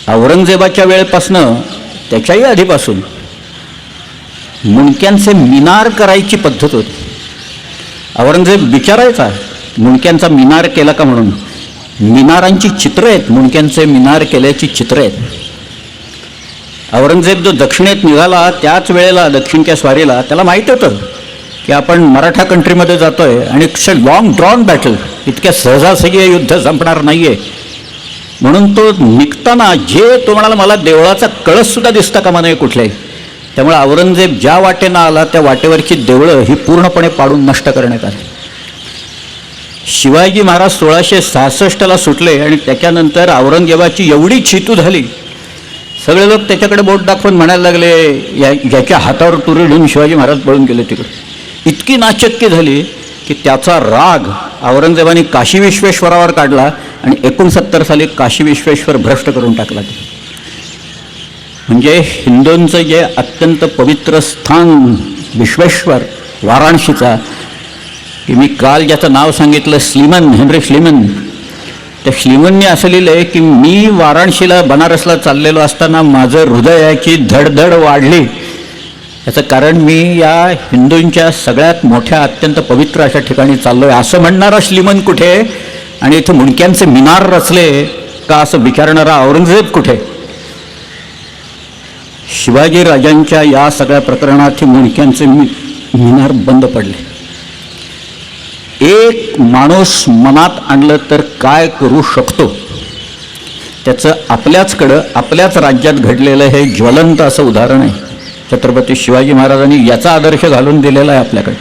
औरंगजेबाच्या वेळेपासनं त्याच्याही आधीपासून मुंडक्यांचे मिनार करायची पद्धत होती. औरंगजेब विचारायचा मुंडक्यांचा मिनार केला का म्हणून. मिनारांची चित्रं आहेत, मुंडक्यांचे मिनार केल्याची चित्रं आहेत. औरंगजेब जो दक्षिणेत निघाला त्याच वेळेला दक्षिणच्या स्वारीला त्याला माहीत होतं की आपण मराठा कंट्रीमध्ये जातो आहे आणि it's a long drawn battle, इतक्या सहजासहजी हे युद्ध संपणार नाही आहे. म्हणून तो निघताना तो म्हणाला मला देवळाचा कळससुद्धा दिसता कामा नये कुठल्याही. त्यामुळे औरंगजेब ज्या वाटेनं आला त्या वाटेवरची देवळं ही पूर्णपणे पाडून नष्ट करण्यात आली. शिवाजी महाराज 1666ला सुटले आणि त्याच्यानंतर औरंगजेबाची एवढी चितू झाली, सगळे लोक त्याच्याकडे बोट दाखवून म्हणायला लागले ज्याच्या हातावर तुरी घेऊन शिवाजी महाराज पळून गेले तिकडे. इतकी नाचक्की झाली की त्याचा राग औरंगजेबाने काशी विश्वेश्वरावर काढला आणि 69 साली काशी विश्वेश्वर भ्रष्ट करून टाकला. म्हणजे हिंदूंचं जे अत्यंत पवित्र स्थान विश्वेश्वर वाराणसीचा, की मी काल ज्याचं नाव सांगितलं स्लीमन, हेनरी स्लीमन, त्या स्लीमनने असं लिहिलं आहे की मी वाराणसीला बनारसला चाललेलो असताना माझं हृदयाची धडधड वाढली. याचं कारण मी या हिंदूंच्या सगळ्यात मोठ्या अत्यंत पवित्र अशा ठिकाणी चाललो आहे असं म्हणणारा श्रीमंत कुठे आणि इथं मुंडक्यांचे मिनार रचले का असं विचारणारा औरंगजेब कुठे. शिवाजी राजांच्या या सगळ्या प्रकरणात मुंडक्यांचे मिनार बंद पडले. एक माणूस मनात आणलं तर काय करू शकतो त्याचं आपल्याच राज्यात घडलेलं हे ज्वलंत असं उदाहरण आहे. छत्रपती शिवाजी महाराजांनी याचा आदर्श घालून दिलेला आहे आपल्याकडे.